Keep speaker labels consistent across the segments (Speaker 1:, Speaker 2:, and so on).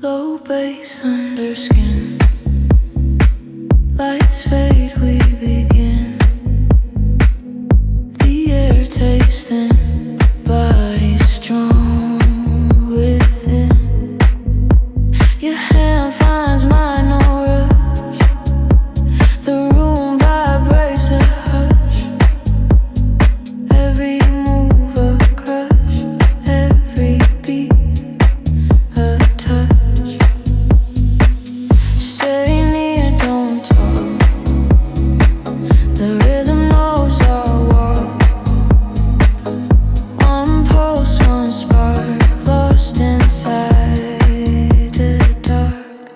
Speaker 1: Low bass under skin. Lights fade, we begin. The air tasting, body strong within. Your hand finds mine, no rush. The room vibrates a hush. Every move a crush, every beat a touch. Stay near, don't talk. The rhythm knows our walk. One pulse, one spark, lost inside the dark.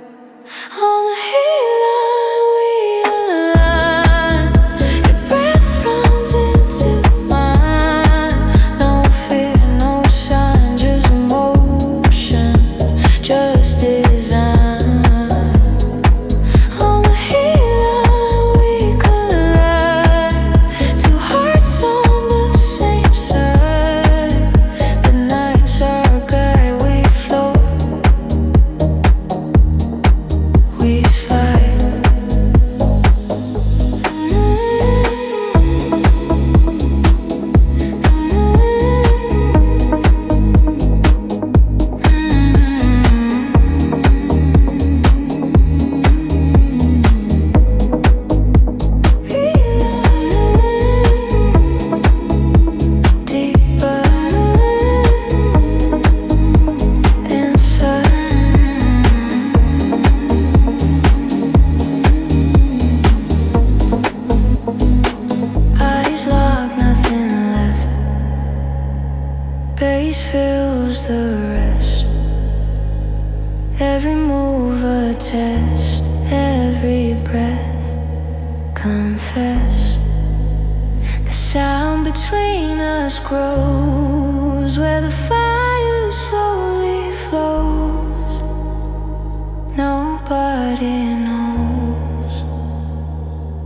Speaker 1: On the heatline we align. Your breath runs into mine. No fear, no sign, just motion, just design. On the heatline we collide. Two hearts on the same side. The night's our guide, we float, we slide. Deeper inside. Eyes locked, nothing left. Bass fills the rest. Every move a test, every breath confess. The sound between us grows, where the fire slowly flows. Nobody knows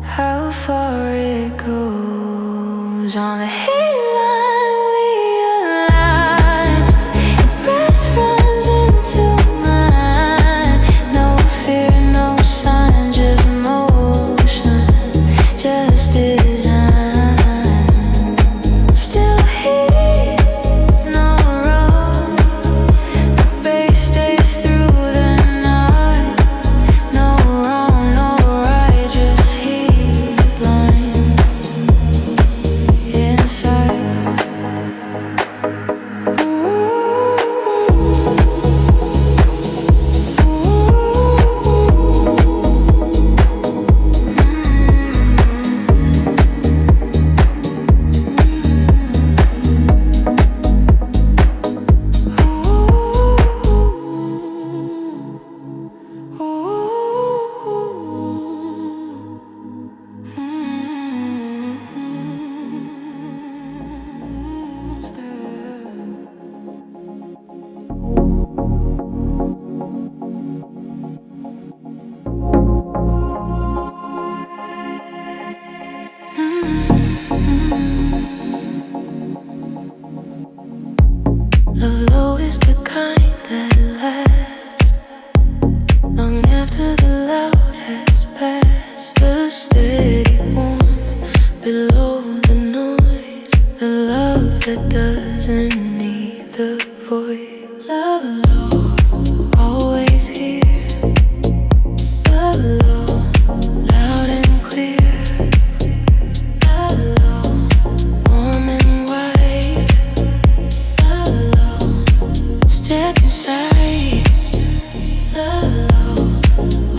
Speaker 1: how far it goes. On the heatline we align. Your breath runs into mine. No fear, no sign, just motion, just design. Still here, no wrong. The bass stays through the night. No wrong, no right, just heatline inside. Love low is the kind that lasts long after the loud has passed. The steady warm below the noise. The love that doesn't need the voice. Love low, always here. Love low, loud and clear. Love low, warm and wide. Love low, step inside. Love low,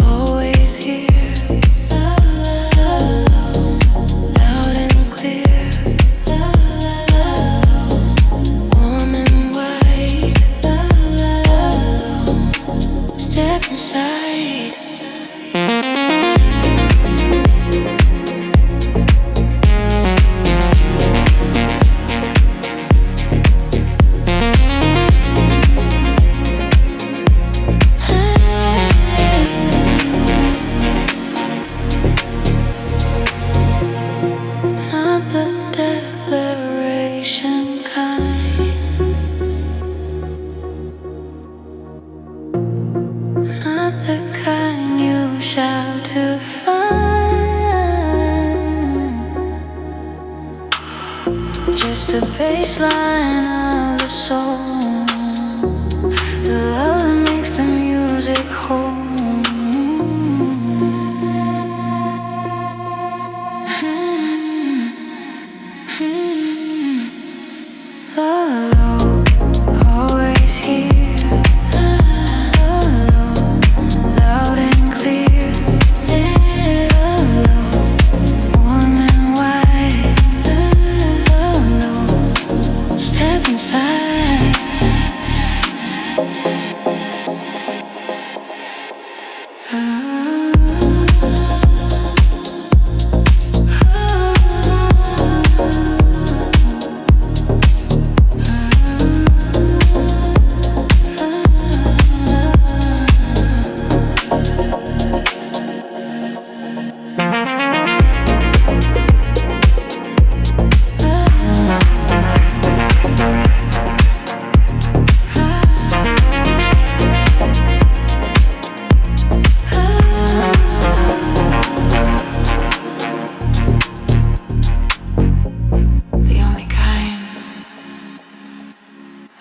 Speaker 1: always here. Love low, loud and clear. Love low, warm and wide. Love low, step inside. Not the declaration kind. baseline of the soul, the love that makes the music whole. Love, always here. Love, loud and clear. Love, warm and wide. Love, step inside.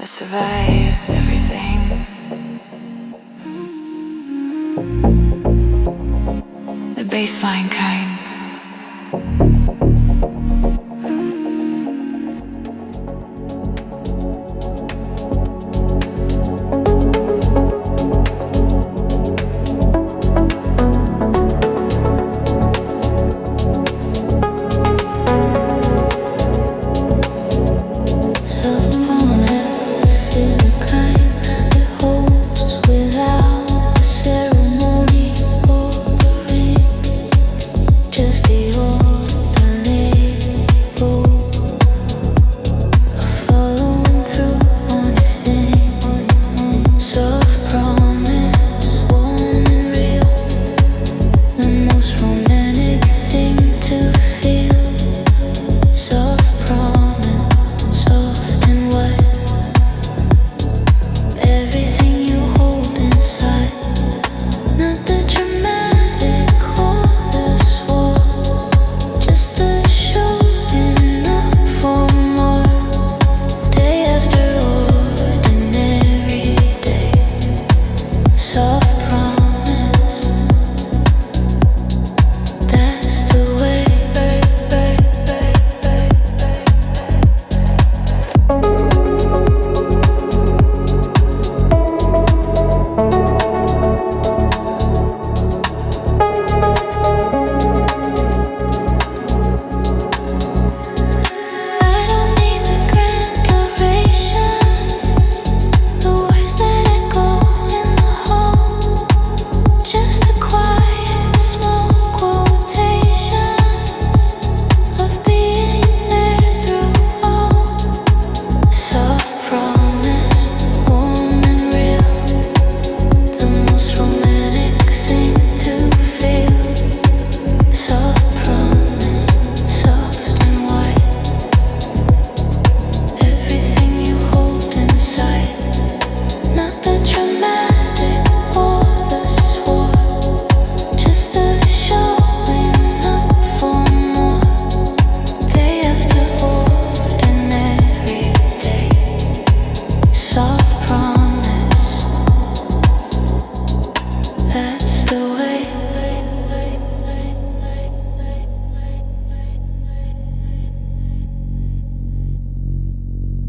Speaker 1: Survives everything. The baseline kind.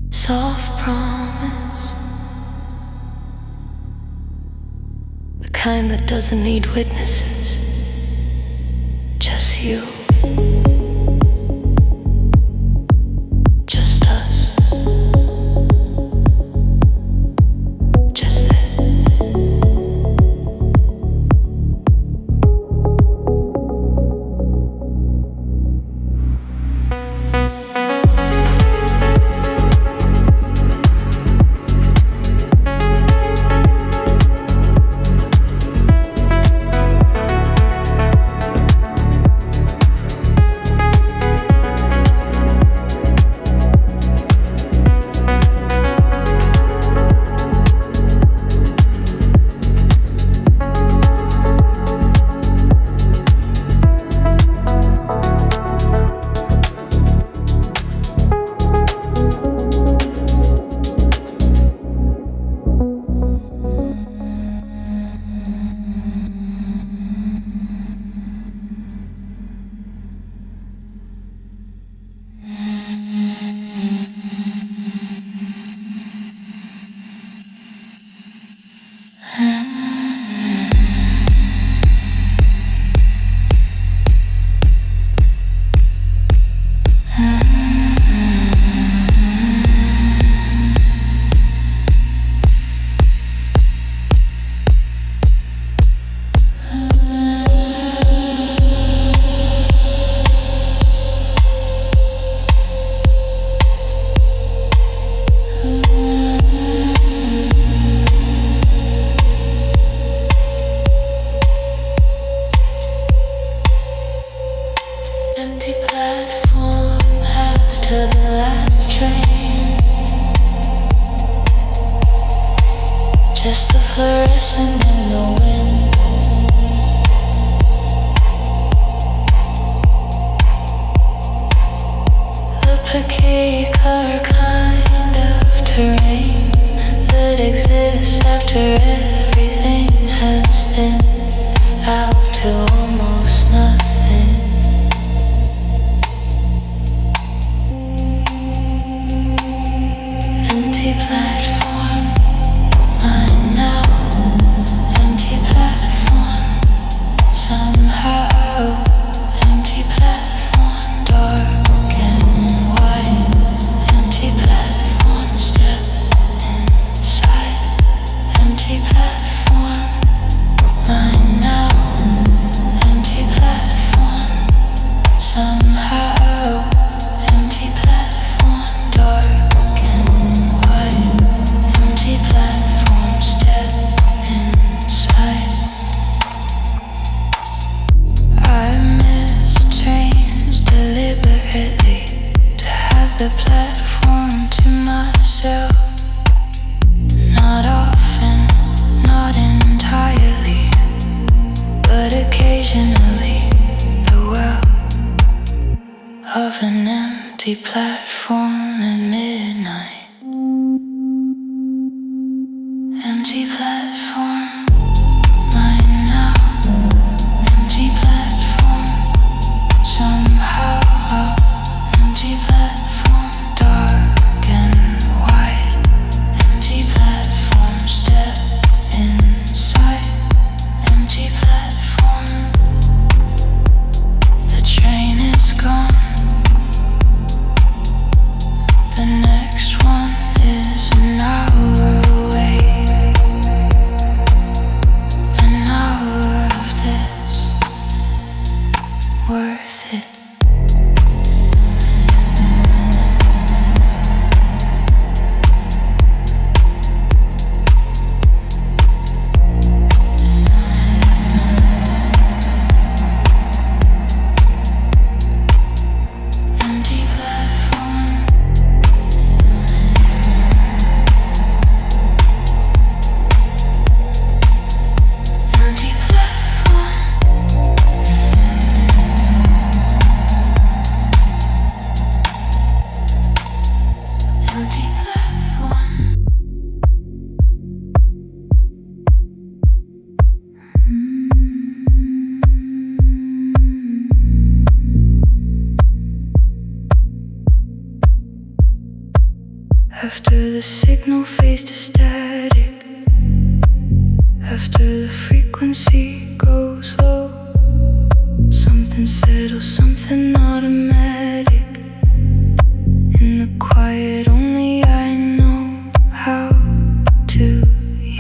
Speaker 1: Soft promise, the kind that doesn't need witnesses, just you, just us, just this. Just the fluorescent in the wind. The peculiar kind of terrain that exists after everything has thinned out to almost nothing. Empty platform. Somehow, empty platform, dark and white. Empty platform, step inside. Empty platform, mine now. Empty platform, somehow. Empty platform, dark and white. Empty platform, step inside. I missed trains deliberately to have the platform to myself. Not often, not entirely, but occasionally the well of an empty platform at midnight. Empty platform. After the signal fades to static, after the frequency goes low, something settles, something automatic. In the quiet only I know how to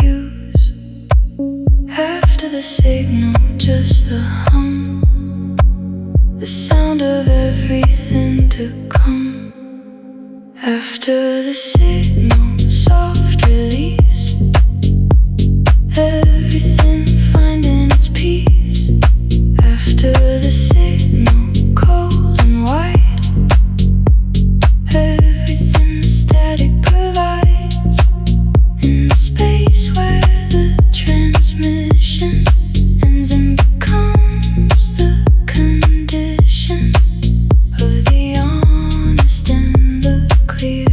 Speaker 1: use. After the signal, just the hum, the sound of everything to come. After the signal, soft release, everything finding its peace. After the signal, cold and white, everything the static provides. In the space where the transmission ends and becomes the condition of the honest and the clear.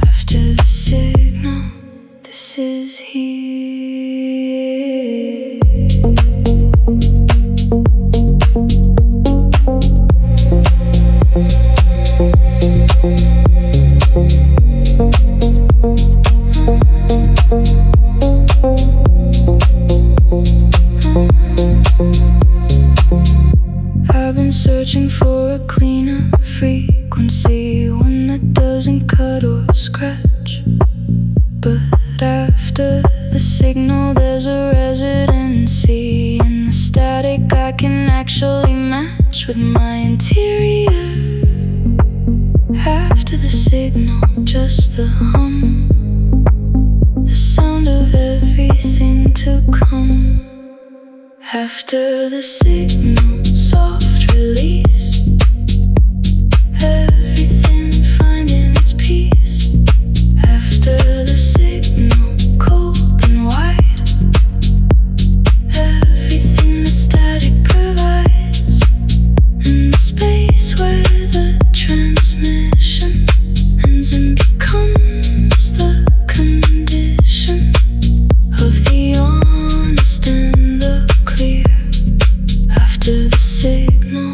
Speaker 1: After the signal, this is here. signal, there's a residency in the static I can actually match with my interior. After the signal, just the hum, the sound of everything to come. After the signal, soft release, everything finding its peace. After the signal, cold and white, everything the static provides. In the space where the transmission ends and becomes the condition of the honest and the clear. After the signal,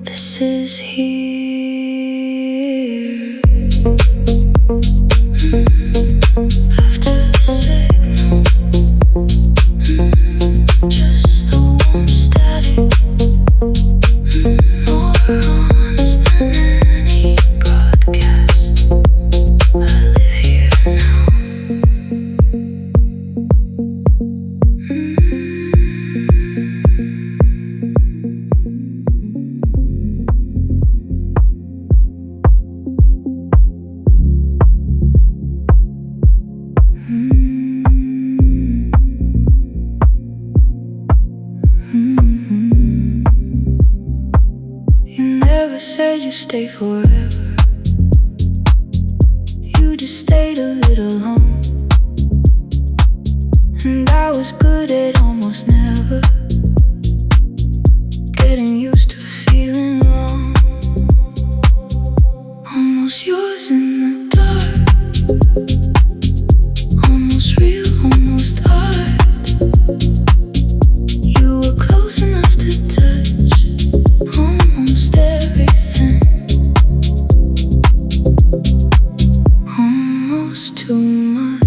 Speaker 1: this is here. After the signal, just the warm static, more honest than any broadcast. I live here now. You never said you stay forever. You just stayed a little long. And I was good at almost never getting used to feeling wrong. Almost yours in the dark, almost real, almost art. You were close enough to touch almost everything, almost too much.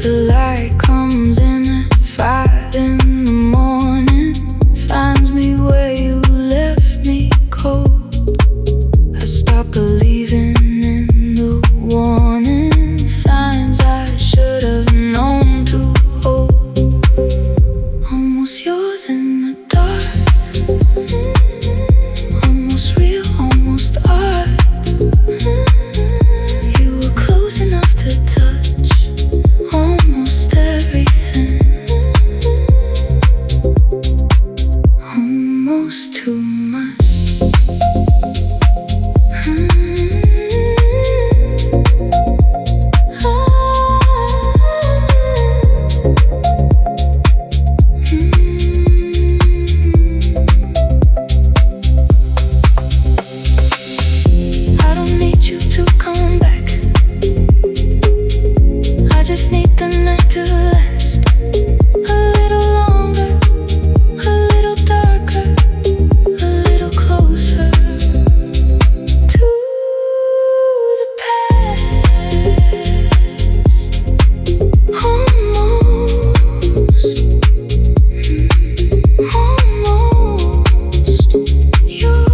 Speaker 1: The light comes in at 5 in the morning, finds me where you left me cold. I stop believing in the warning signs I should have known to hold. Almost yours in the dark, almost real, almost art. You were close enough to touch almost everything, almost too much. I don't need you to come back. I just need the night to last a little longer, a little darker, a little closer to the past. Almost yours.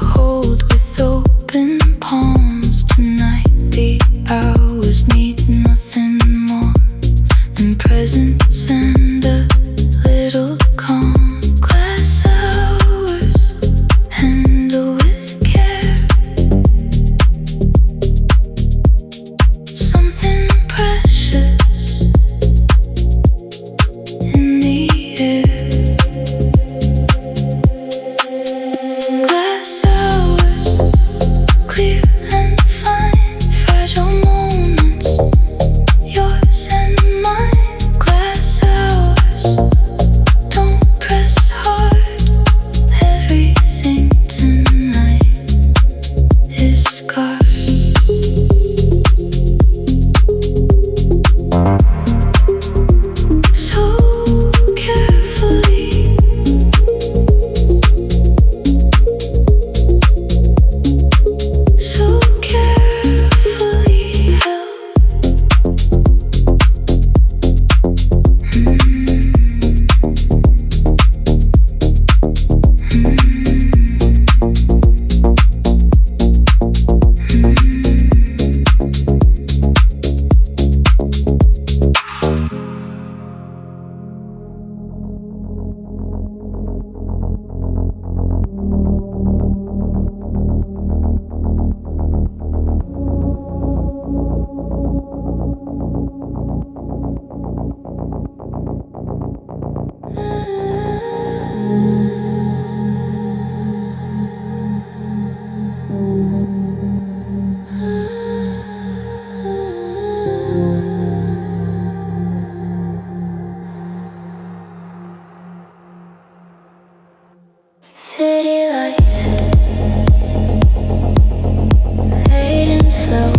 Speaker 1: hold with open palms tonight. The hours need nothing more than presence and a little calm. Glass hours, handle with care. Something precious in the air. Glass hours, clear and fine, fragile moments, yours and mine. Glass hours, don't press hard. Everything tonight is scarred. So carefully, so carefully held. City lights fading slow.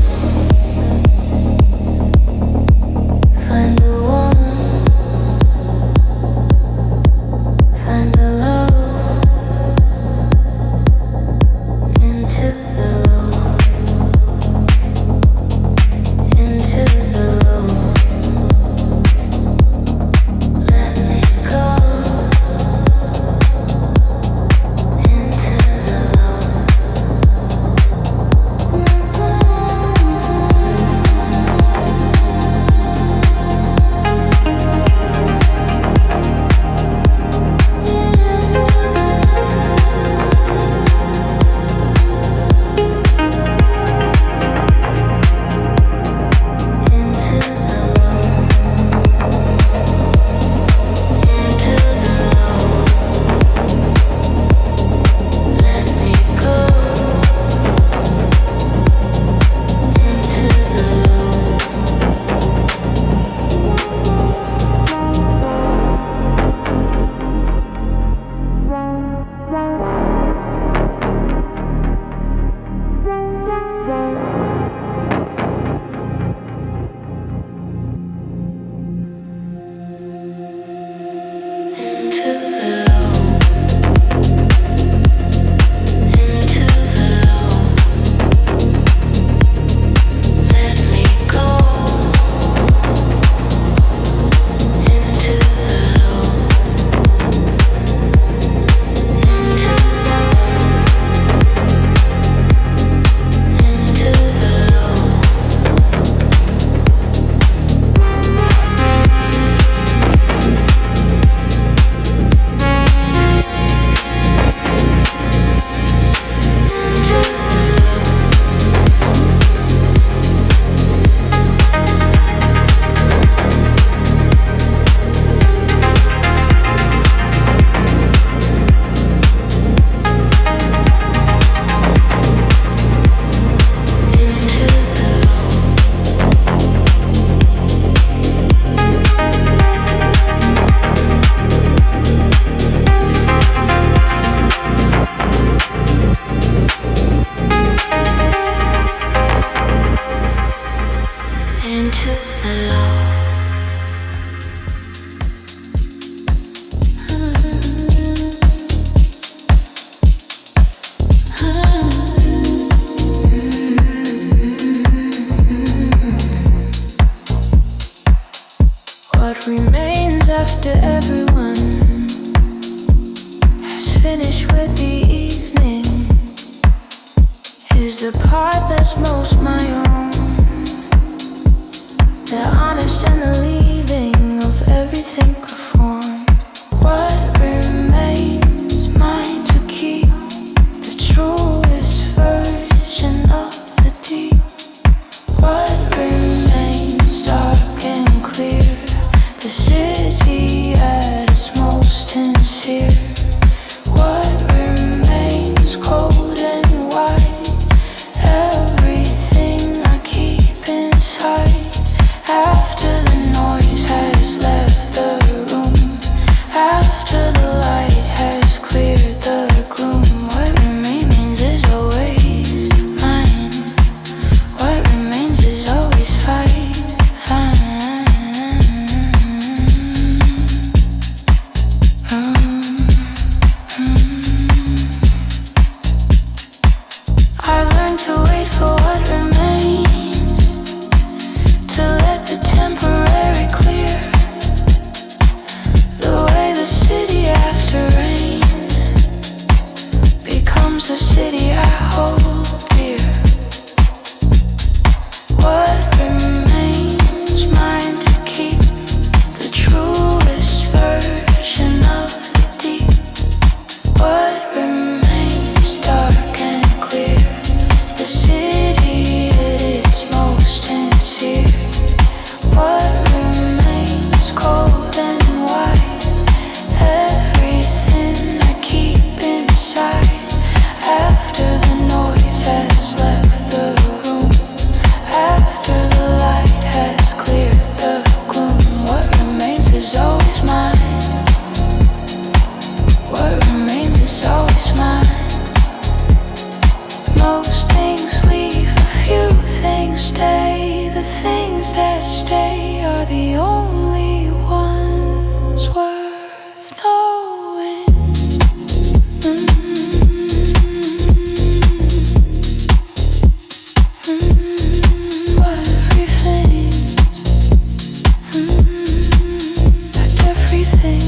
Speaker 1: Find the one, find the low, into the low, into the low. Let me go into the low. Into the low, into the low. Let me go into the low. Into the low, into the low. Let me go into the low, into the low. Into the low. What remains after everyone has finished with the evening the part that's most my own. The honest and the leaving of everything performed. What remains mine to keep? The truest version of the deep. What remains dark and clear? The city at its most sincere. What remains cold and white? Everything I keep inside. After the noise has left the room, after the light has cleared the gloom, what remains is always mine. What remains is always fine. I've learned to wait for what remains, to let the temporary clear, the way the city after rain becomes the city I hold dear. What remains mine to keep? The truest version of the deep. What remains dark and clear? The city at its most sincere. What remains cold and white? Everything I keep inside. After the noise has left the room, after the light has cleared the gloom, what remains is always mine. What remains is always mine. Most things leave, a few things stay. The things that stay are the only ones worth knowing. What remains? That everything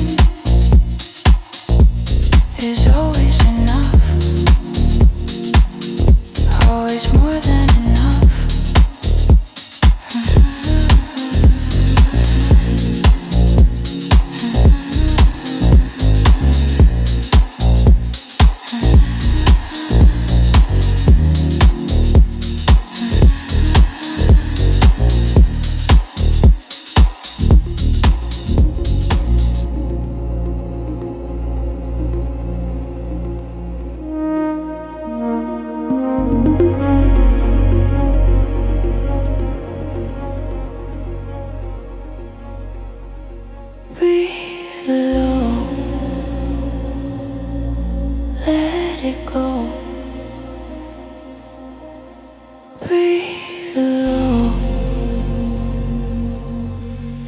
Speaker 1: is always enough, always more than enough. Breathe low, let it go. Breathe low,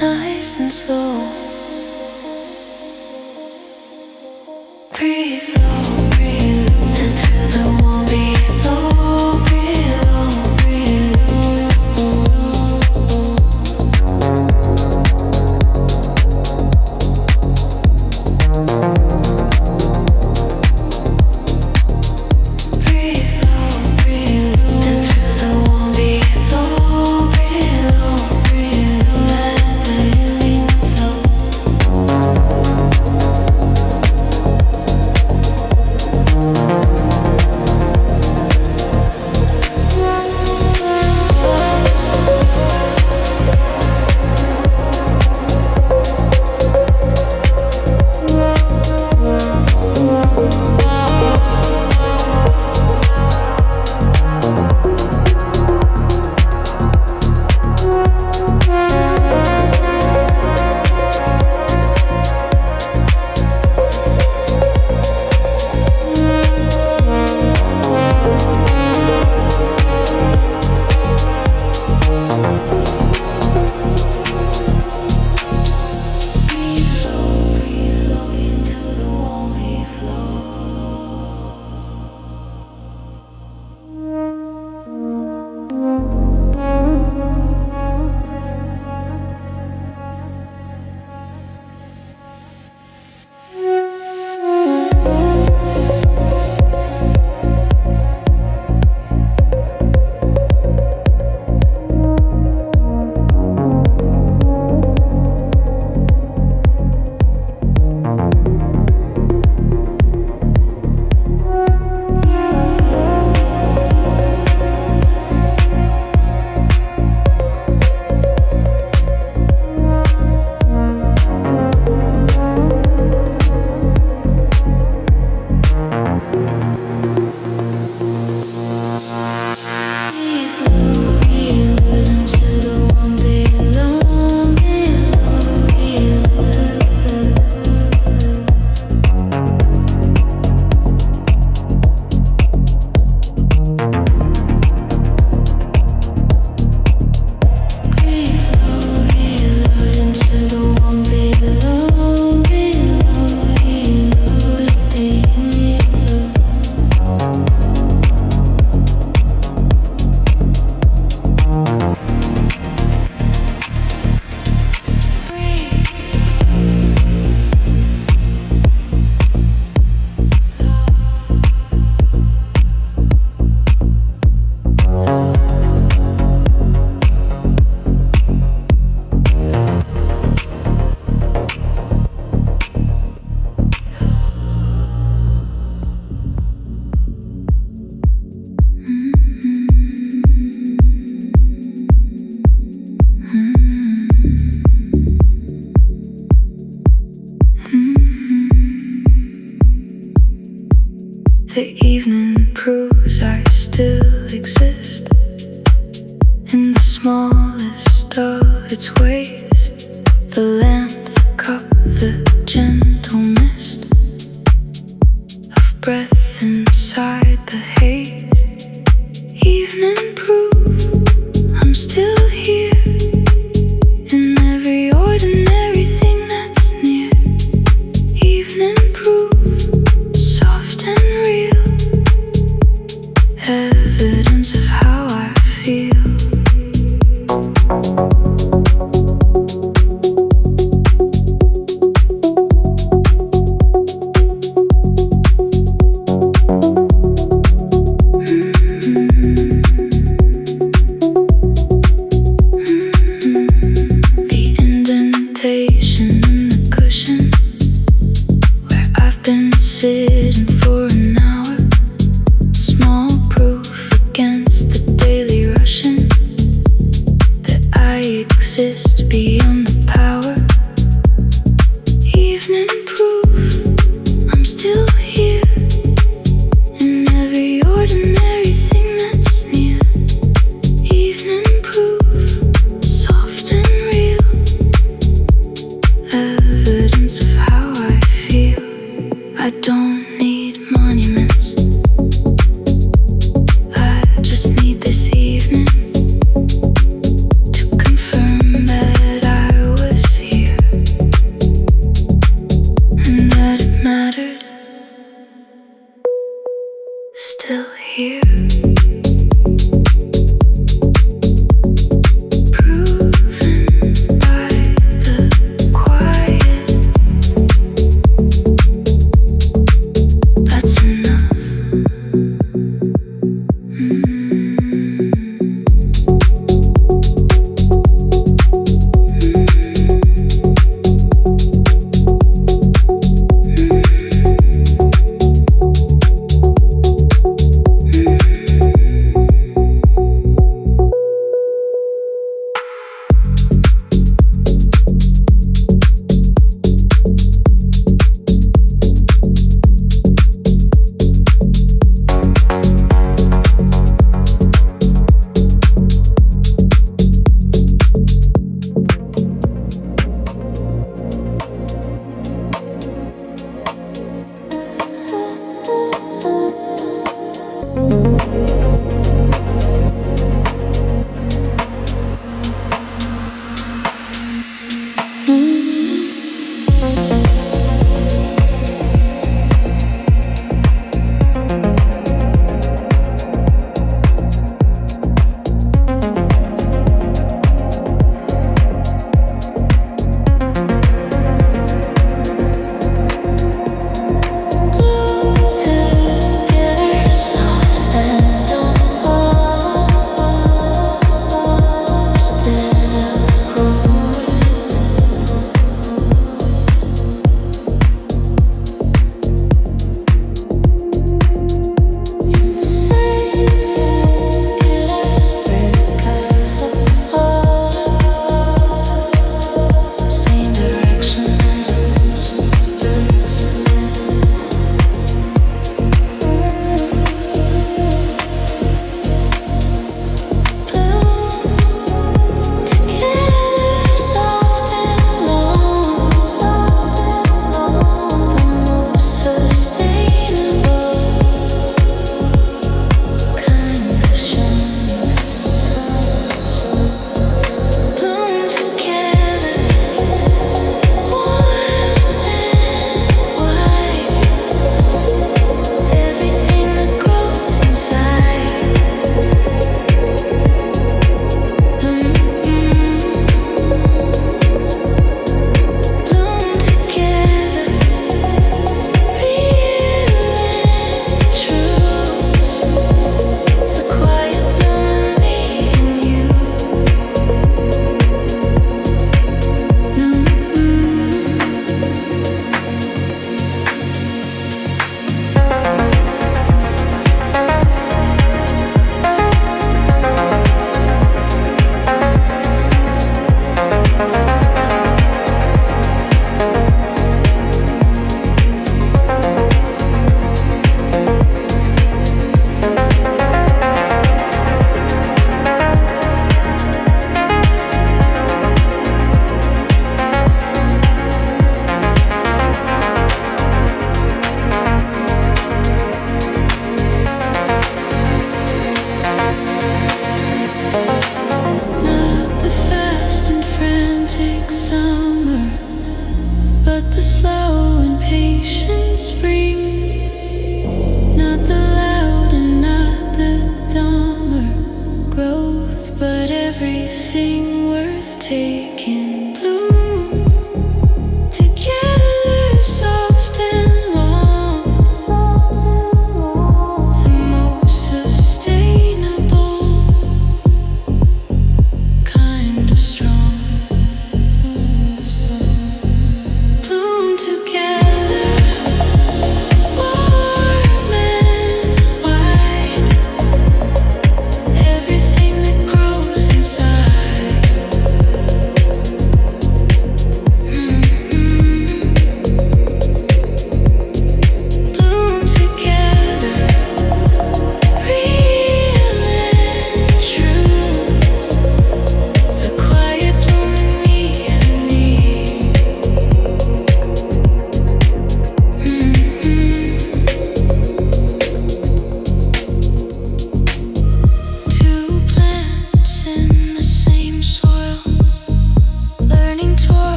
Speaker 1: nice and slow. Breathe low into the warm below. Breathe low, breathe low. Let the healing flow.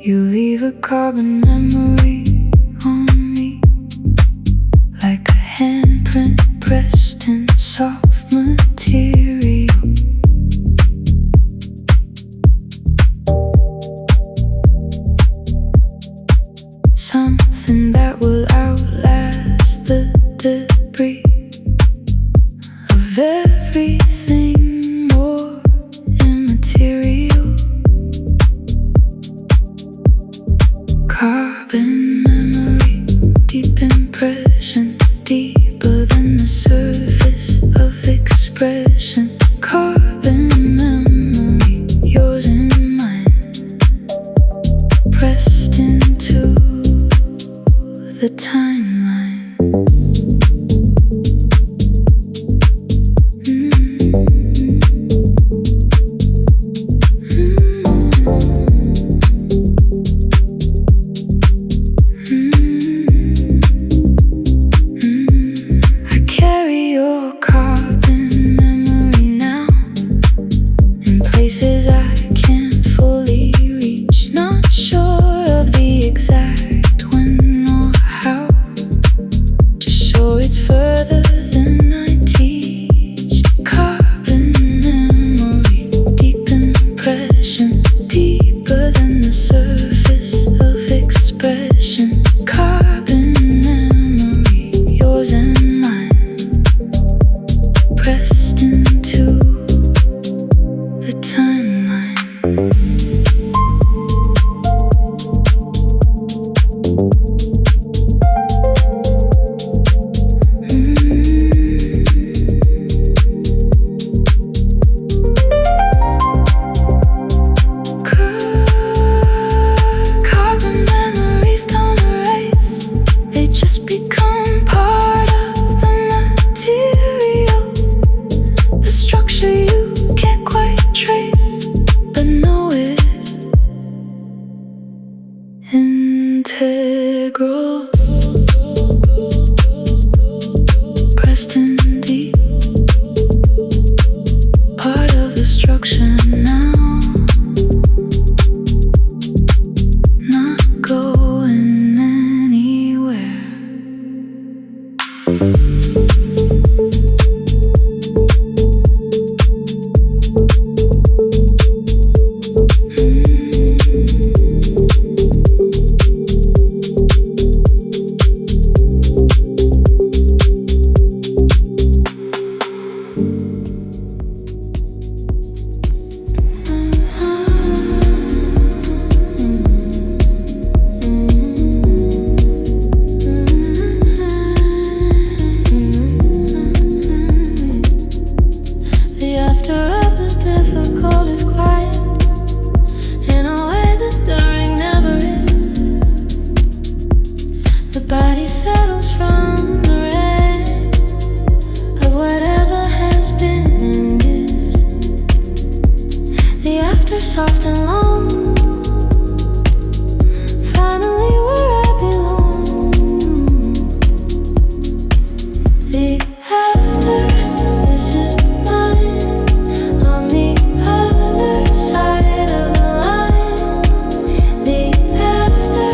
Speaker 1: You leave a carbon memory on me, like a handprint pressed in soft material. Something that will outlast the debris of everything more immaterial. Carbon memory, deep impression, deeper than the surface of expression. Carbon memory, yours and mine, pressed into the timeline. I carry your carbon memory now, in places I can't fully reach. Not sure of the exact when or how, just sure it's further than I teach. Carbon memory, deep impression, deeper than the surface of expression. Carbon memory, yours and mine, pressed into the timeline. Carbon memories don't erase, they just become part of the material. The structure you can't quite trace, but know it integral, pressed in deep, part of the structure now, not going anywhere. The after of the difficult is quiet, in a way that during never is. The body settles from the red of whatever has been and is. The after soft and long, finally where I belong. The after, this is mine, on the other side of the line. The after,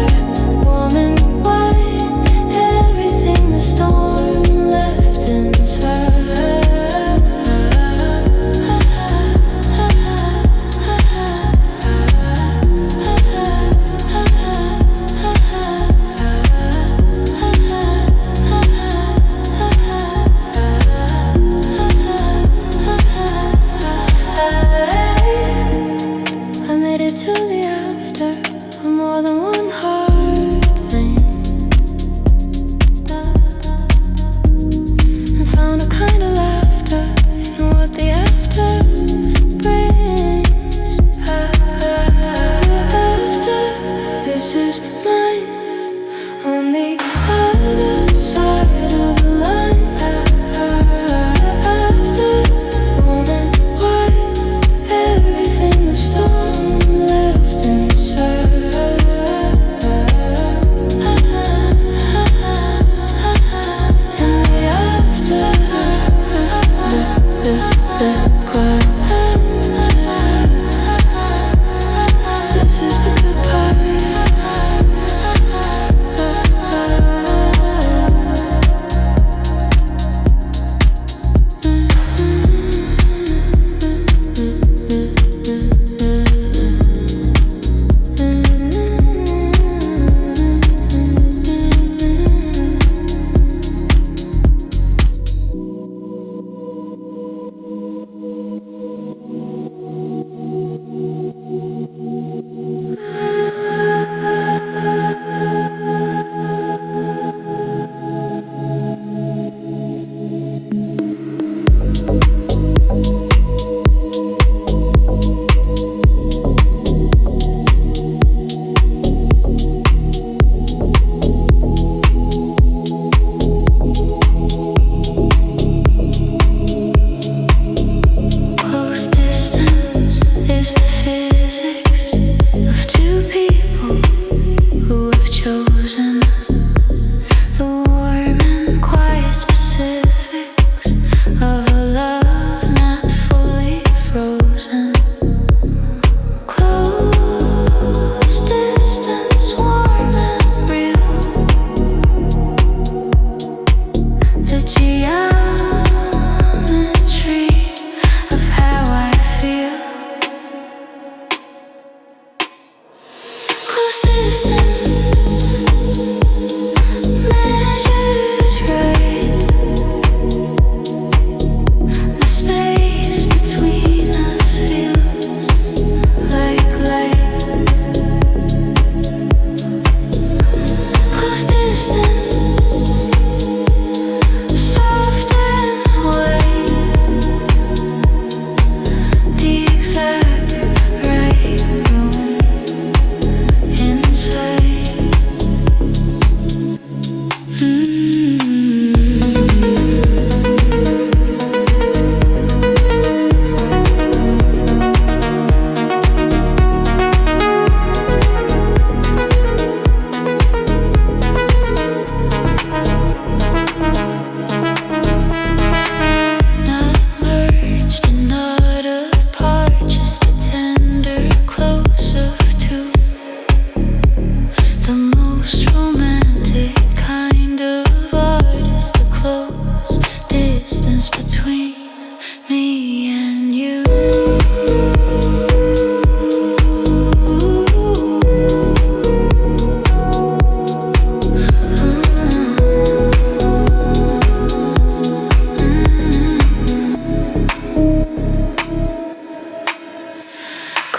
Speaker 1: warm and white, everything the storm left inside.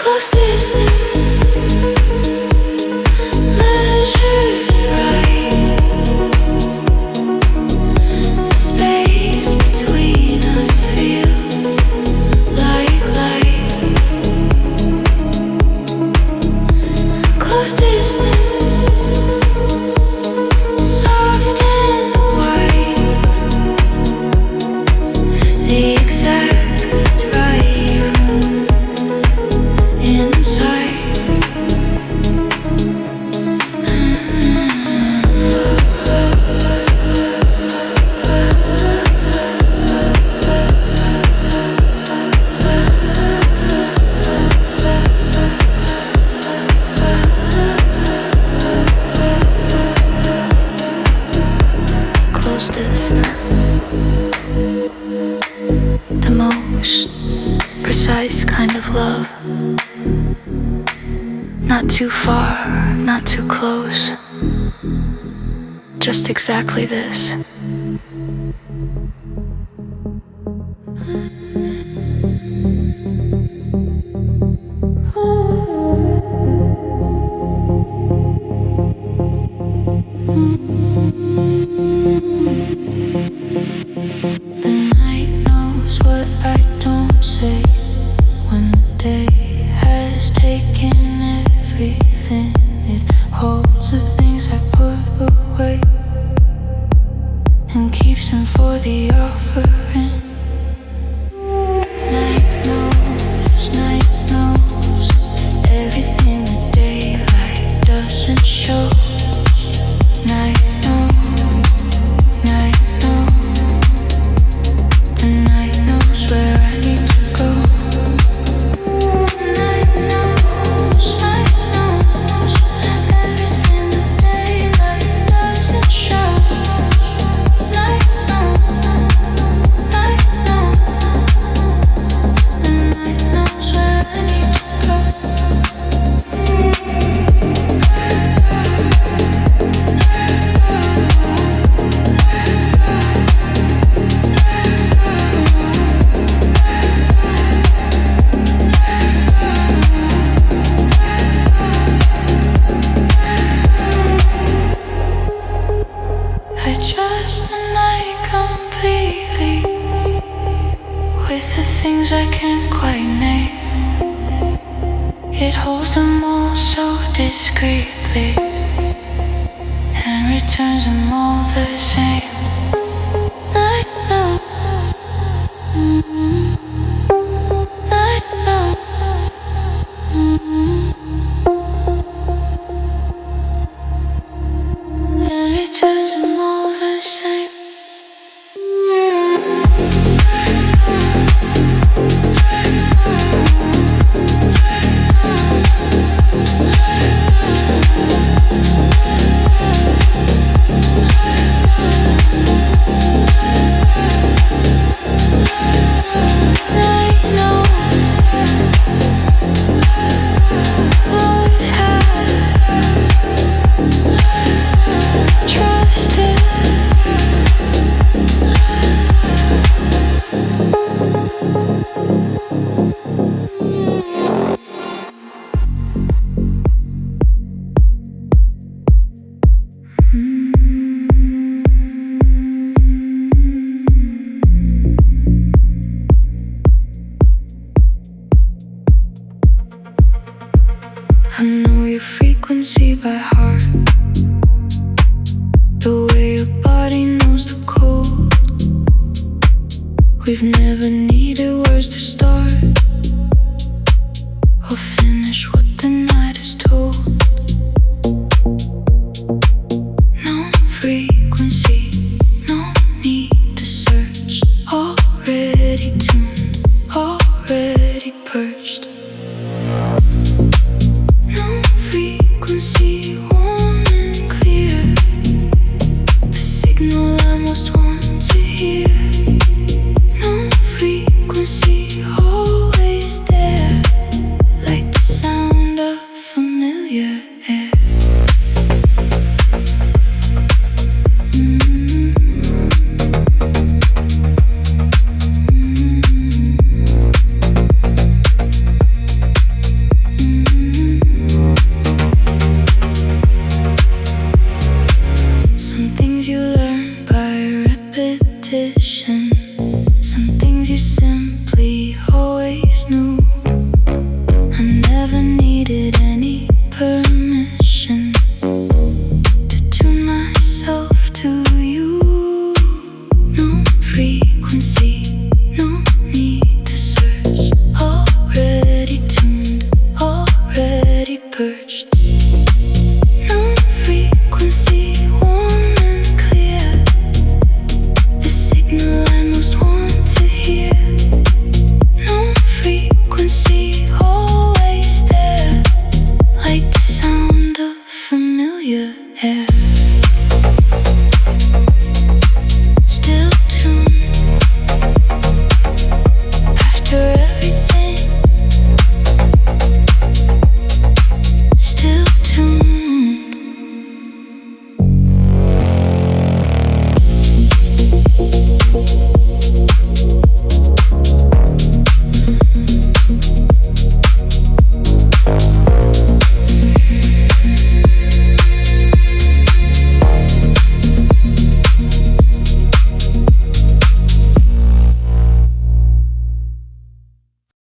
Speaker 1: Close distance, measured right. The space between us feels like light. Close distance, soft and white. The exact right room inside. Closest, the most precise kind of love. Not too far, not too close. Just exactly this. The night knows what I don't say. When the day has taken everything, it holds the things I put away and keeps them for the offering. Night knows everything the daylight doesn't show. Night knows. The night knows where I need to go. Night knows everything the daylight doesn't show. Night knows. The night knows where I need to go. I trust the night completely with the things I can't quite name. It holds them all so discreetly and returns them all the same. Night knows. Night knows. And returns them all the same. Night knows. Always have trusted. I know your frequency by heart. The way your body knows the code. We've never needed words to start or finish what the night has told. No frequency, no need to search. Already tuned, already perched. No frequency.